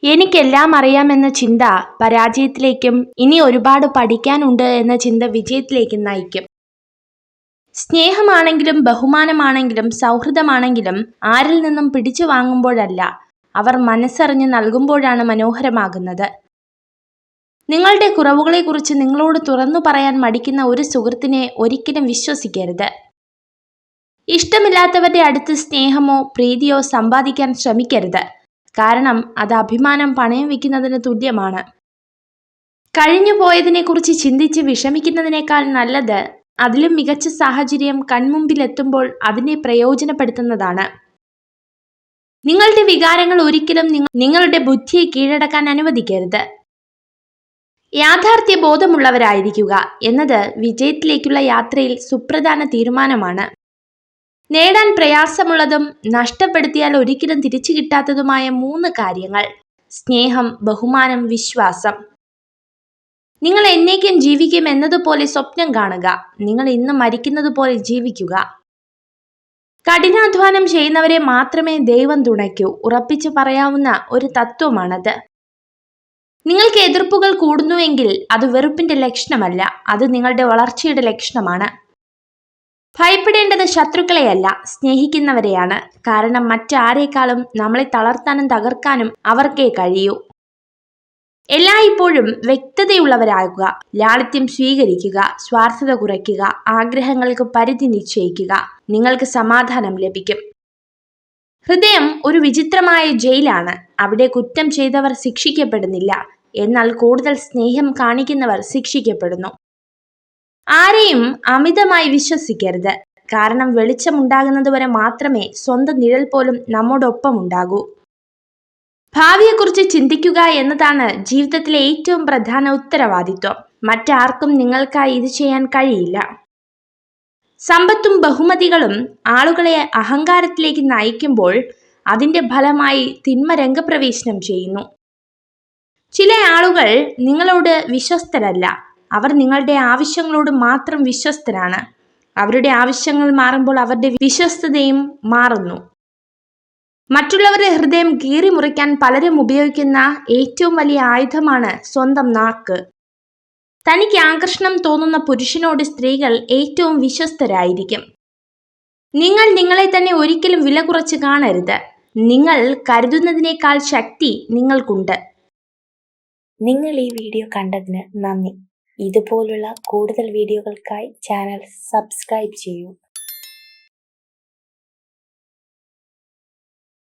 എനിക്കെല്ലാം അറിയാമെന്ന ചിന്ത പരാജയത്തിലേക്കും ഇനി ഒരുപാട് പഠിക്കാനുണ്ട് എന്ന ചിന്ത വിജയത്തിലേക്കും നയിക്കും. സ്നേഹമാണെങ്കിലും ബഹുമാനമാണെങ്കിലും സൗഹൃദമാണെങ്കിലും ആരിൽ നിന്നും പിടിച്ചു വാങ്ങുമ്പോഴല്ല, അവർ മനസ്സറിഞ്ഞ് നൽകുമ്പോഴാണ് മനോഹരമാകുന്നത്. നിങ്ങളുടെ കുറവുകളെക്കുറിച്ച് നിങ്ങളോട് തുറന്നു പറയാൻ മടിക്കുന്ന ഒരു സുഹൃത്തിനെ ഒരിക്കലും വിശ്വസിക്കരുത്. ഇഷ്ടമില്ലാത്തവരുടെ അടുത്ത് സ്നേഹമോ പ്രീതിയോ സമ്പാദിക്കാൻ ശ്രമിക്കരുത്. കാരണം അത് അഭിമാനം പണയം വയ്ക്കുന്നതിന് തുല്യമാണ്. കഴിഞ്ഞു പോയതിനെക്കുറിച്ച് ചിന്തിച്ച് വിഷമിക്കുന്നതിനേക്കാൾ നല്ലത് അതിലും മികച്ച സാഹചര്യം കൺമുമ്പിലെത്തുമ്പോൾ അതിനെ പ്രയോജനപ്പെടുത്തുന്നതാണ്. നിങ്ങളുടെ വികാരങ്ങൾ ഒരിക്കലും നിങ്ങളുടെ ബുദ്ധിയെ കീഴടക്കാൻ അനുവദിക്കരുത്. യാഥാർത്ഥ്യ ബോധമുള്ളവരായിരിക്കുക എന്നത് വിജയത്തിലേക്കുള്ള യാത്രയിൽ സുപ്രധാന തീരുമാനമാണ്. നേടാൻ പ്രയാസമുള്ളതും നഷ്ടപ്പെടുത്തിയാൽ ഒരിക്കലും തിരിച്ചു കിട്ടാത്തതുമായ 3 കാര്യങ്ങൾ: സ്നേഹം, ബഹുമാനം, വിശ്വാസം. നിങ്ങൾ എന്നേക്കും ജീവിക്കും എന്നതുപോലെ സ്വപ്നം കാണുക. നിങ്ങൾ ഇന്ന് മരിക്കുന്നത് പോലെ ജീവിക്കുക. കഠിനാധ്വാനം ചെയ്യുന്നവരെ മാത്രമേ ദൈവം തുണയ്ക്കൂ. ഉറപ്പിച്ചു പറയാവുന്ന ഒരു തത്വമാണത്. നിങ്ങൾക്ക് എതിർപ്പുകൾ കൂടുന്നുവെങ്കിൽ അത് വെറുപ്പിന്റെ ലക്ഷണമല്ല, അത് നിങ്ങളുടെ വളർച്ചയുടെ ലക്ഷണമാണ്. ഭയപ്പെടേണ്ടത് ശത്രുക്കളെയല്ല, സ്നേഹിക്കുന്നവരെയാണ്. കാരണം മറ്റാരേക്കാളും നമ്മളെ തളർത്താനും തകർക്കാനും അവർക്കേ കഴിയൂ. എല്ലായ്പ്പോഴും വ്യക്തതയുള്ളവരാകുക. ലാളിത്യം സ്വീകരിക്കുക. സ്വാർത്ഥത കുറയ്ക്കുക. ആഗ്രഹങ്ങൾക്ക് പരിധി നിശ്ചയിക്കുക. നിങ്ങൾക്ക് സമാധാനം ലഭിക്കും. ഹൃദയം ഒരു വിചിത്രമായ ജയിലാണ്. അവിടെ കുറ്റം ചെയ്തവർ ശിക്ഷിക്കപ്പെടുന്നില്ല, എന്നാൽ കൂടുതൽ സ്നേഹം കാണിക്കുന്നവർ ശിക്ഷിക്കപ്പെടുന്നു. ആരെയും അമിതമായി വിശ്വസിക്കരുത്. കാരണം വെളിച്ചമുണ്ടാകുന്നതുവരെ മാത്രമേ സ്വന്തം നിഴൽ പോലും നമ്മോടൊപ്പം ഉണ്ടാകൂ. ഭാവിയെക്കുറിച്ച് ചിന്തിക്കുക എന്നതാണ് ജീവിതത്തിലെ ഏറ്റവും പ്രധാന ഉത്തരവാദിത്വം. മറ്റാർക്കും നിങ്ങൾക്കായി ഇത് ചെയ്യാൻ കഴിയില്ല. സമ്പത്തും ബഹുമതികളും ആളുകളെ അഹങ്കാരത്തിലേക്ക് നയിക്കുമ്പോൾ അതിന്റെ ഫലമായി തിന്മ രംഗപ്രവേശനം ചെയ്യുന്നു. ചില ആളുകൾ നിങ്ങളോട് വിശ്വസ്തരല്ല. അവർ നിങ്ങളുടെ ആവശ്യങ്ങളോട് മാത്രം വിശ്വസ്തരാണ്. അവരുടെ ആവശ്യങ്ങൾ മാറുമ്പോൾ അവരുടെ വിശ്വസ്തതയും മാറുന്നു. മറ്റുള്ളവരുടെ ഹൃദയം കീറി മുറിക്കാൻ പലരും ഉപയോഗിക്കുന്ന ഏറ്റവും വലിയ ആയുധമാണ് സ്വന്തം നാക്ക്. തനിക്ക് ആകർഷണം തോന്നുന്ന പുരുഷനോട് സ്ത്രീകൾ ഏറ്റവും വിശ്വസ്തരായിരിക്കും. നിങ്ങൾ നിങ്ങളെ തന്നെ ഒരിക്കലും വില കുറച്ച് കാണരുത്. നിങ്ങൾ കരുതുന്നതിനേക്കാൾ ശക്തി നിങ്ങൾക്കുണ്ട്. നിങ്ങൾ ഈ വീഡിയോ കണ്ടതിന് നന്ദി. ഇതുപോലുള്ള കൂടുതൽ വീഡിയോകൾക്കായി ചാനൽ സബ്സ്ക്രൈബ് ചെയ്യൂ.